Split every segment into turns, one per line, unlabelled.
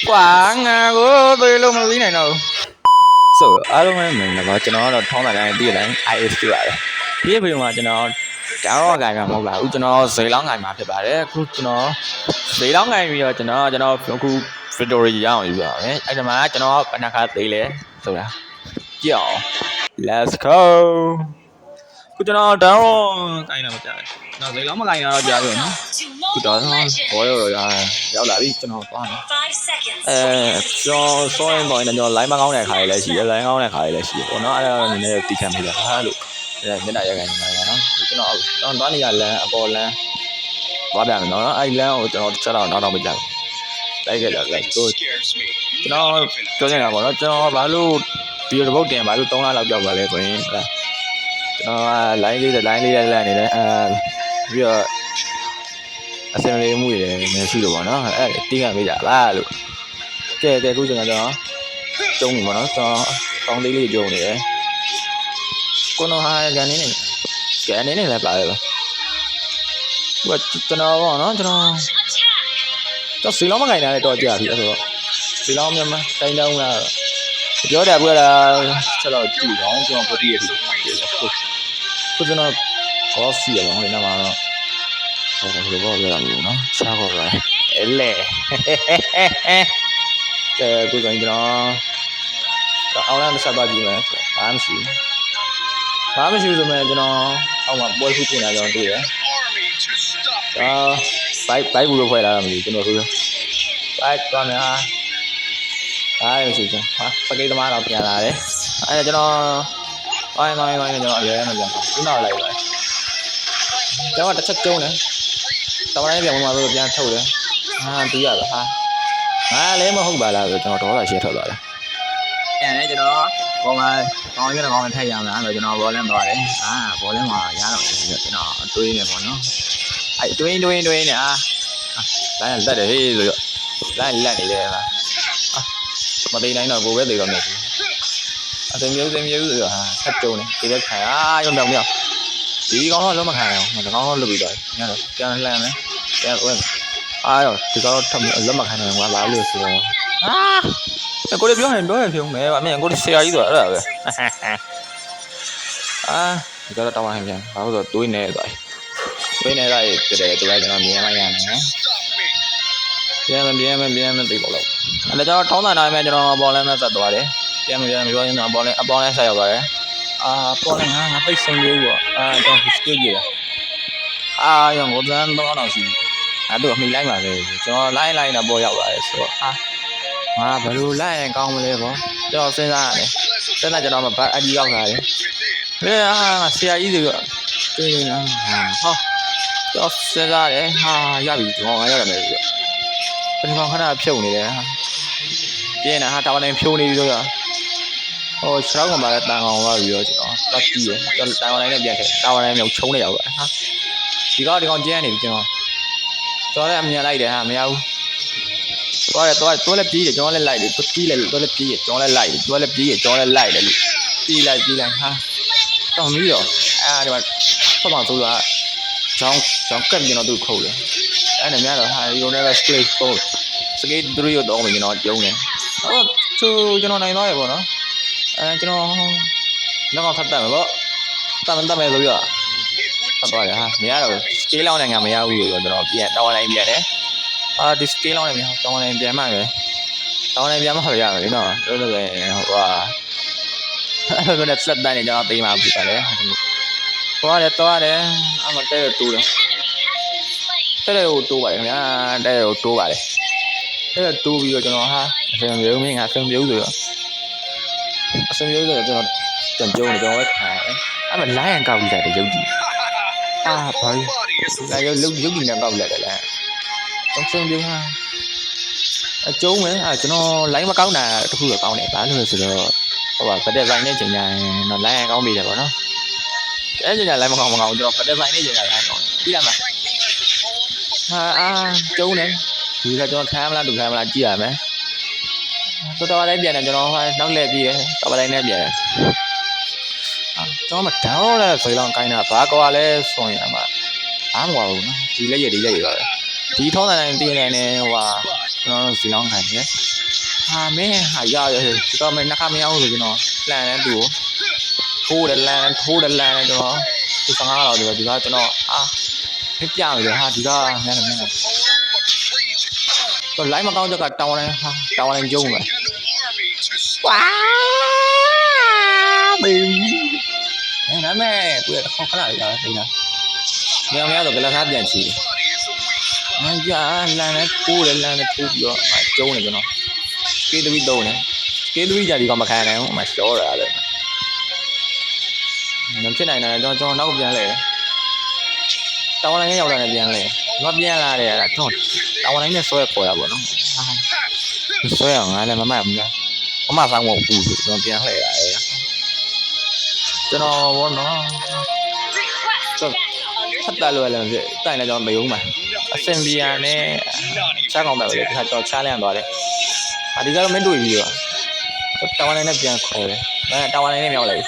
quả ngà của tôi luôn mà biết này đâu sự ở luôn mình là gọi cho nó là thông là này đi lại ai chưa lại biết vì mà cho nó cháu gài mà một là cho nó xử lóng ngày mà thì bà đấy cho nó xử lóng ngày bây giờ cho nó khu Fedori gì đó bây giờ đấy anh mà cho nó bạn đang tỷ lệ rồi đã chiều let's go cho nó đó cái nào mà trời nó xử lóng cái nào giờ rồi nó trời nó khỏi rồi giáo lại đi cho nó có cho em gọi là cho lấy mang áo này khải lại chỉ lấy áo này khải lại chỉ của nó này tì kèm thì là khá được cái đại cái này nó cho nó đi là còn là quá đẹp nó ai leo cho nó đâu bây giờ đây cái là tôi nó cho nên là nó cho bà lu tiêu được bốc tiền bà lu tông ra làm giàu vào đây phải là nó lấy đi là này đấy bây giờ xem cái mùi này suy được nó tiếng là bây giờ ba luôn cái cuối cùng là đó chung mà nó cho con đi đi dùng này con nó hai cái này là lại rồi và cho nó cho xí lắm ngày này trò chơi thì rồi xí lắm nhưng mà tay đâu là gió đẹp vừa là cho là chỉ nó cho nó có đi thì cho nó có xí ở ngoài nào mà nó rồi có là nó sao rồi lẹ cái cuối cùng cho nó ông đang sao bao nhiêu mà bám xíu rồi mà cho nó ông mà bôi phút này rồi thì bảy bùi phải là làm gì cho nó thôi bảy con này ha đấy xíu chứ phải cái tao nào nhà là đấy ai cho nó ai cho nó vậy nó làm chúng nó lại vậy cháu mà chất trâu nữa tao nói việc mà bây giờ thâu đấy tí giờ ha lấy mà không phải là cho nó đó là sẽ thở rồi nhà đấy cho nó con cái là con thay vào là rồi cho nó bỏ lên rồi đấy bỏ lên ngoài giá rồi cho nó tươi này còn nó ai tươi nè đấy là để rồi đấy là để mà đi này nó vô cái từ rồi này thêm yếu rồi khách trâu này từ cái thẻ trong đồng nhỉ chỉ có nó mà hàng mà nó lười rồi nha rồi cho nên làm đấy cho nên ai rồi thì có thầm lớp mặt hàng này qua báo lừa rồi có đi biết hình đối là không mẹ bạn mẹ có đi xe ấy rồi đó rồi thì có tao hàng gì báo rồi túi này rồi từ để tụi bay cho nó nhẹ mai này mình bị bỏ lỡ để cho thóng này mẹ cho nó bỏ lên nó giật vào đấy mình cho nó bỏ lên sao rồi đấy bỏ lên nó tích sinh yêu của cho cái gì dòng của dân đó nào gì được mình lấy mà về cho lấy là bồi dậu vậy số phải luôn lấy con mà lên cho xem ra này xem ra cho nó mà phải đi con này đấy xe ý gì vậy cái không cho xem ra đấy ra bị ngon ấy là này bên con cái nào phiêu này đấy cái này tao anh phiêu đi rồi ôi sáu con bà ta ngon quá rồi chứ nó chi cho tao anh này đẹp tao anh em chống này vậy chỉ có đi con che này chứ cho em nhà đây để hàm nhau tôi lập chí để cho lên lại để tôi chi lại tôi lập chí để cho lên lại tôi lập chí để cho lên lại để chi lại ha không biết rồi nhưng mà các bạn tôi là trong cần cho nó từ khẩu đấy cái này nhá rồi hai vô đây là skill drill đó mình nó dùng này cho nó này nói rồi nó cho nó còn thật tầm mà tâm này rồi à thật rồi ha nhá rồi cái lâu này ngày mày yêu rồi nó đâu này bây đấy đi cái lâu này mày đâu này bây mà rồi đâu này bây mà hỏi rồi đấy nó rồi wow rồi đặt sật đây này cho nó tìm mà bị đấy to đấy mà đây là tu đấy đây là tu vậy nhá đây là tu vậy đây là tu bây giờ cho nó ha xem yếu mình xem yếu rồi cho nó trần châu này cho nó thả mình lái ăn cầu gì để giống gì thôi là lúc giống gì đang cầu lại là trong xem yếu ha chú mới cho nó lấy má cáo nè tôi vừa cầu này bán luôn rồi và cái design này chỉ nhà nó lái ăn cầu bị được nó đấy như nhà lại một ngầu cho nó cái design này chỉ là lại đi làm mà chú này thì là cho nó tham là được tham là chi à mẹ tôi tao đây biển này cho nó lên gì đấy tao đây này biển cho mà cháu là phải làm cái nào phá qua lên rồi mà ám vào nó đi lấy gì rồi ဒီထောင်းတိုင်းတင်းနေနေဟိုကျွန်တော်စီလောင်းခံတယ်ဟာမင်းဟာရရဒီတော့မင်းနှခါမရဘူးဆိုကျွန်တော်လှန်တယ်သူ့ကိုထိုးတယ်လန်ထိုးတယ်လန်ကျွန်တော်ဒီ15လောက်ဒီကကျွန်တော်အာမပြမယ်လေဟာဒီကညနေမင်းတော့ line မကောင်းချက်ကတောင်းတိုင်းဟာတောင်းတိုင်းကျုံးမယ်ဝါဘေးအဲ့ဒါမဲ့ကိုရခေါခဏလေးလာနေလားမင်းမရတော့ကလစားပြန်ချီမင်းကြာလန်နဲ့ထိုးတယ်လန်နဲ့ထိုးပြီးတော့ကျုံးနေကျွန်တော်ကေး3တုံးနေကေး3ကြာဒီကမခံနိုင်ဘူးအမရှော့ရတာလေမဖြစ်နိုင်တယ်ကျွန်တော်နောက်ပြန်လဲတောင်းလိုင်းရောက်လာတယ်ပြန်လဲငါပြန်လာတယ်အဲ့ဒါကျွန်တော်တောင်းလိုင်းနဲ့ဆွဲခေါ်ရပါတော့ဆွဲအောင်ငါလည်းမမှတ်ဘူးလားအမဆောင်မဟုတ်ဘူးကျွန်တော်ပြန်လှည့်ရတယ်ကျွန်တော်ဘောနော်ဖတ်တယ်လို့လည်းတိုင်လည်းကျွန်တော်မယုံပါအစင်ဗီယာနဲ့ချားကောင်းပဲလေဒီခါတော့ချားလန့်သွားတယ်ဒီကတော့မင်းတွေ့ပြီးတော့တောင်းလိုင်းနဲ့ပြန်ခေါ်တယ်တောင်းလိုင်းနဲ့မြောက်လိုက်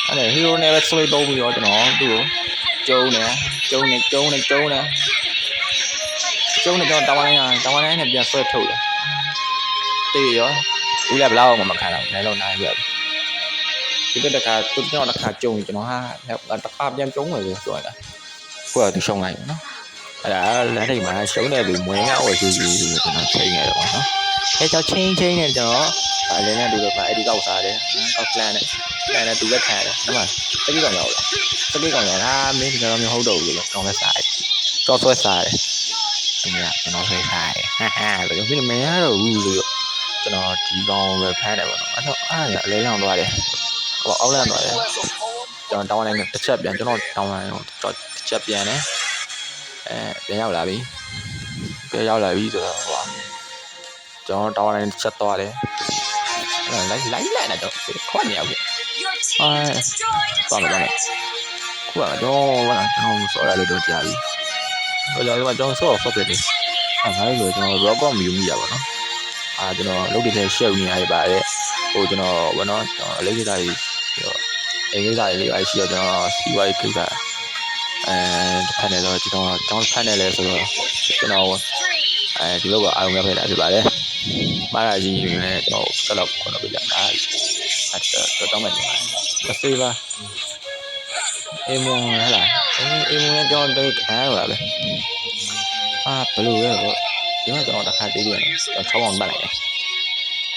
အဲ့ဟီရိုနဲ့ပဲဆွဲတော့ပြီးတော့ကျွန်တော်သူ့ကိုကျုံနေကျွန်တော်တောင်းလိုင်းနဲ့ပြန်ဆွဲထုတ်တယ်တေးရောဦးလည်းဘလောက်မှမခံတော့လည်းလုံးနိုင်ပြီဒီတခါသူကျွန်တော်တခါကျုံကျွန်တော်ဟာတခါပြန်ကျုံမယ်ဆိုတော့ကိုကသူရှုံးလိုက်နော်အဲ့ဒါလက်ထိပ်မှာရှုံးတဲ့သူမွေးငါ့ကိုယူကျွန်တော်ချိန်နေတော့နော်အဲကြောင့်ချင်းနဲ့ကျွန်တော်အလင်းနဲ့တူတော့အဲ့ဒီကောက်စားတယ်ကောက်ပလန်နဲ့တူလက်ခံတယ်ဟုတ်မှာတတိကောင်ရောက်လာတတိကောင်ရောက်လာမင်းကျွန်တော်မျိုးဟုတ်တော့ဘူးလို့ကောင်းလက်စားတယ်ကြောက်ဆွဲစားတယ်ကျွန်တော်ဆွဲစားတယ်ဟာဘယ်လိုဖြစ်မရတော့ဘူးလို့ကျွန်တော်ဒီကောင်ပဲဖမ်းတယ်ပေါ့နော်အဲ့တော့အားရအလဲလောင်သွားတယ်ဟိုအောက်လန့်သွားတယ်ကျွန်တော်တောင်းလိုက်တစ်ချက်ပြန်ကျွန်တော်တောင်းလိုက်တော့တစ်ချက်ပြန်တယ်ပြန်ရောက်လာပြီပြန်ရောက်လာပြီဆိုတော့ဟိုကျွန်တော်တောင်းလိုက်တစ်ချက်သွားတယ်လိုက်နေတော့ခွက်နေရောက်ပြီသွားမယ်ခုကတော့ဘာလဲကျွန်တော်စော်ရလို့တော့ကြာပြီဟိုကျွန်တော်စော်ပြတယ်အဲ့ဒါလို့ကျွန်တော် rock မြူမိရပါတော့ကျွန်တော်လုပ်တဲ့ရှယ်နေရပါတယ်ဟိုကျွန်တော်ဘာနော်အလေးကိစ္စတွေအင်္ဂလိပ်စာလေးပါရှိတော့ကျွန်တော်စီဝိုင်းကိစ္စဖတ်နေတော့ကျွန်တော်ဖတ်နေလဲဆိုတော့ကျွန်တော်ဒီဘက်ကအာရုံရခဲ့တာဖြစ်ပါတယ်မာရာကြီးနဲ့ကျွန်တော်ဆက်လောက်ခေါ်တော့ပြကြတာအဲ့တော့မှမစေးပါအေမွန်ဟလာအေမွန်နဲ့ကျွန်တော်တိတ်ခံရတာပဲဘယ်လိုလဲပေါ့ဒီမှာကျွန်တော်တစ်ခါတေးတယ်6ပေါင်ပတ်လိုက်တယ်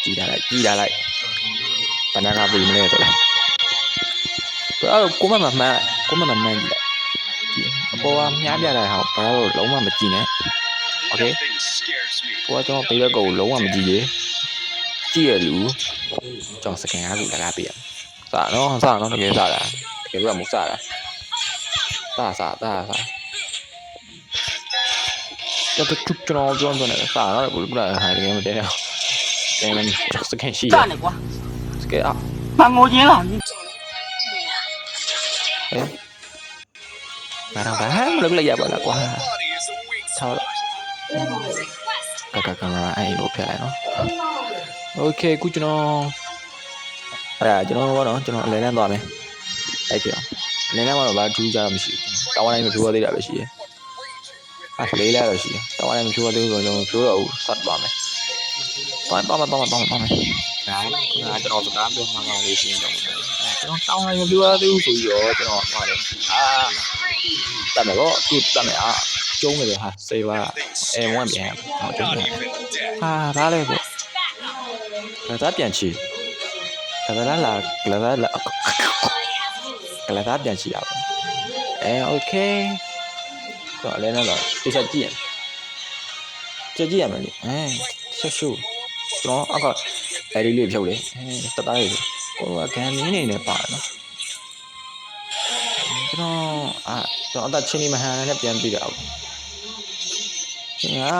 ကြီးလာလိုက်ဘဏ္ဍာကပြီးမလဲဆိုတော့အဲ့တော့ကိုမမမှန်ကြည့်လိုက်အပေါ်ကမြားပြတဲ့ဟာဘာလို့လုံးဝမကြည့်နဲ့โอเคကိုကကျွန်တော်ပေးတဲ့ကိုလုံးဝမကြည့်ကြည့်ရလူကျွန်တော်စကန်အားကိုလကားပေးရစားနော်တကယ်စားတာတကယ်တော့မစားတာစားကျွန်တော်ပြောနေတယ်စားတော့ကိုကလည်းဟာတကယ်မတဲတော့ကဲမင်းစကန်ရှိရနေကွာစကန်မငိုချင်းလားငါတော့ဘာမှမလုပ်လိုက်ရပါလားကွာဆောက်ကအဲ့လိုဖျက်လိုက်နော်โอเคခုကျွန်တော်ဘောနော်ကျွန်တော်အလဲလန်းသွားမယ်အဲ့ကြောအလဲလန်းကတော့ဘာထူးကြတော့မရှိဘူးတောင်းတိုင်းမဖြိုးသေးတာပဲရှိရလေးလဲတော့ရှိရတောင်းတိုင်းမဖြိုးသေးဘူးဆိုတော့ဖြိုးတော့ဆက်သွားမယ်သွားမယ်ဒါကျွန်တော်စကားပြောမှလေးရှင်းတော့ကျွန်တော်တောင်းတိုင်းမဖြိုးသေးဘူးဆိုပြီးတော့ကျွန်တော်သွားတယ်တတ်မယ်ပေါ့သူတတ်မယ်ကျုံးနေတယ်ဟာစေပါM1ပြန်ကျုံးနေဒါလည်းပေါ့ဒါပြန်ချီဒါလာပြန်ချီရပါโอเคတော့လည်းတော့တိကျကြည့်ရမယ်လေဆက်ရှုကျွန်တော်အခုအဲ့ဒီလေးဖြုတ်လေတသားလေးကိုကဂန်မင်းနေနဲ့ပါတယ်နော်ကျွန်တော်အသက်ချင်းနေမဟန်နဲ့ပြန်ပြီးတာပေါ့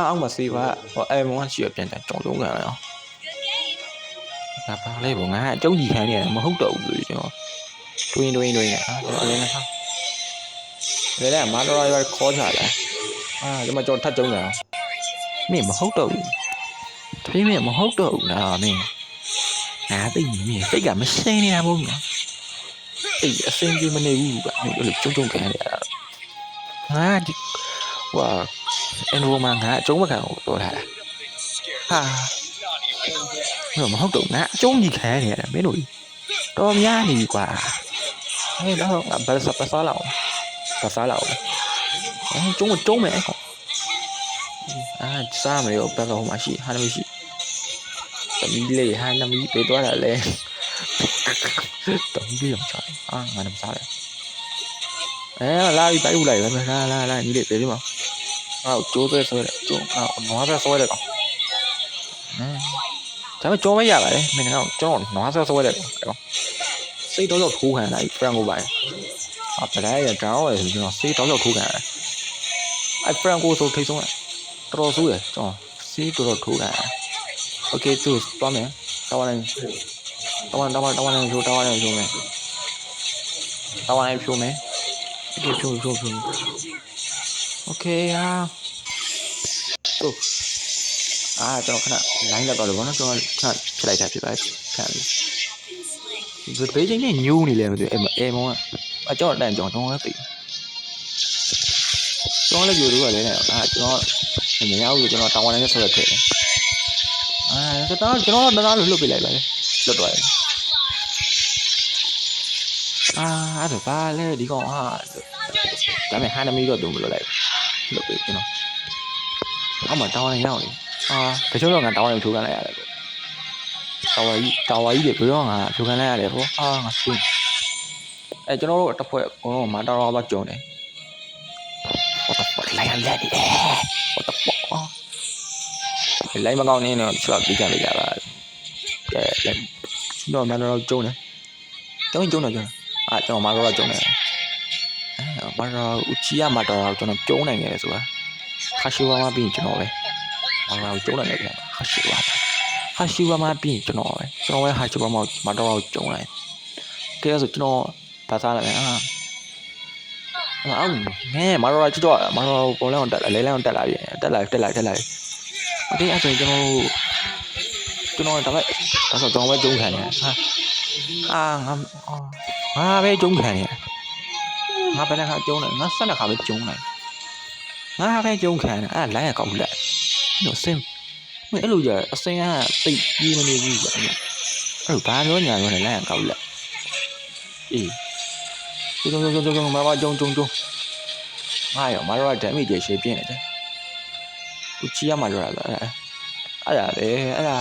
အောက်မှာစေးပါဟိုM1ရှိရပြန်ကြောင်လုံးခံရအောင်ဒါပါလေပေါ့ငါအကျုံးကြီးခံနေရတယ်မဟုတ်တော့ဘူးလို့ကျွန်တော်တွင်းနဲ့ကျွန်တော်အလဲနဲ့ထားလည်းမာတော်ရခေါ်ချလာဒီမှာကျွန်တော်ထပ်ကျုံးတယ်မင်းမဟုတ်တော့ဘူးထွေးမင်းမဟုတ်တော့ဘူးလားမင်းငါသိနေမင်းစိတ်ကမစင်းနေတာမဟုတ်ဘူးအစင်းကြီးမနေဘူးဗျမင်းအဲ့လိုကျုံခံရတာငါဒီ哇，အဲ့လိုမှငါအကျုံးမခံဘူးပြောထားတာဟာဘယ်မှာဟုတ်တော့ငါအကျုံးကြီးခံနေရတယ်မင်းတို့တော်များနေပြီကွာဟဲ့တော့ဘာစားလောက်ကျုံးမယ်အဲ့ကောင်အာစားမလို့ဘက်ကဟိုမှာရှိဟာမရှိသမီးလေးဟာနမီးပေးသွားတာလေသမီးလေးရောချာအာငါနမစားတယ်လာပြီးပိုက်ဦးလိုက်ပဲလာညီလေးပေးပြီးမှာအော်ကျိုးဆွဲတယ်ကျိုးအော်နွားဆွဲတယ်ကောင်ဒါပေမဲ့ကြောမရပါတယ်မင်းကတော့ကျွန်တော်နွားဆွဲတယ်ကောင်စိတ်တော့ထိုးခံလာပြီဖရန်ကိုပါအပလိုက်ရတောင်းရဆိုကျွန်တော်စိတ်တော့ထိုးခံရတယ်အဲ့ဖရန်ကိုဆိုထိတ်ဆုံးတယ်တော်ဆိုးရကျွန်တော်စိတ်တော်ထိုးခံရတယ်โอเคသူသွားမယ်တောင်းလိုက်ဖြိုးမယ်တောင်းလိုက်ဖြိုးမယ်โอเคဖြိုးโอเคဟာတို့ကျွန်တော်ခဏ line လောက်တော့လို့ဗောနော်ကျွန်တော်ခဏဖြစ်လိုက်တာဖြစ်ပါတယ်ခဏလေးဒီဘေးချင်းနဲ့ညိုးနေလဲမသိဘူးအဲ့မောင်ကအကြောက်တန်ကြောင်တော့လည်းသိကျွန်တော်လည်းယူလို့ရလဲကျွန်တော်မရဘူးကျွန်တော်တောင်းဝင်နေဆက်လက်ထည့်တယ်ကျွန်တော်တသားလို့လှုပ်ပြလိုက်ပါလေလွတ်သွားတယ်အဲ့ဒါဘာလဲဒီကောင်ဒါပေမဲ့ဟာနမီတော့တုံးမလို့လိုက်လှုပ်ပြီကျွန်တော်အောက်မှာတောင်းဝင်ရောက်နေတချို့တော့ငါတောင်းဝင်ထိုးခံလိုက်ရတယ်တာဝါကြီးတွေဘယ်တော့ငါထိုးခံလိုက်ရတယ်ပေါ့ငါဆွေးကျွန်တော်တို့တစ်ဖွဲ့အကုန်လုံးမတော်တော့ကြုံတယ်လိုက်ရလက်နေတယ်လိုက်မကောင်းနေတော့ချက်ပြီးကြလိုက်ကြပါတော့မတော်ကြုံတယ်ကျုံတော့ကျွန်တော်မတော်ကြုံတယ်မတော်ဦးချီရမတော်ကျွန်တော်ကျုံနိုင်တယ်ဆိုတာခါရှိဝါမပြီးကျွန်တော်ပဲမတော်ကျုံနိုင်တယ်ခါရှိဝါမပြီးကျွန်တော်ပဲဟာရှိဝါမတော်ကျုံနိုင်ကဲဆိုကျွန်တော်ဘာစားလိုက်အောင်ငဲမတော်ကျွတ်မတော်ပေါ်လောင်းတက်လဲလောင်းတက်လာပြီတက်လာโอเคအဲ့ဆိုကျွန်တော်ဒါပဲဒါဆိုကျွန်တော်ပဲကျုံခံနေငါပဲကျုံခံနေငါဘယ်နဲ့ခါကျုံနေငါ12ခါပဲကျုံနေငါပဲကျုံခံနေအဲ့လိုင်းရကောက်လက်နော်စင်အဲ့လိုကြအစင်ကတိတ်ကြီးမနေဘူးကွာအဲ့ဘာလို့ညာလို့လဲလိုင်းရကောက်လက်အေးကျုံမမကျုံငါရောမတော်ဒဲမေ့ကျေရှေးပြင်းနေတယ်ဦးချီရမှာလို့လားအဲ့ဒါပဲအားရော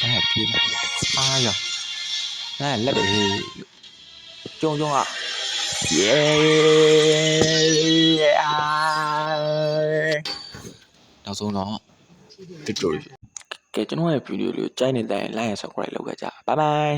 အဲ့ပြေးအားရောအဲ့လက်တွေကျုံယေနောက်ဆုံးတော့ဒီလိုကဲကျွန်တော်ရဲ့ဗီဒီယိုလေးကိုကြိုက်နေတယ် like and subscribe လုပ်ခဲ့ကြပါ bye bye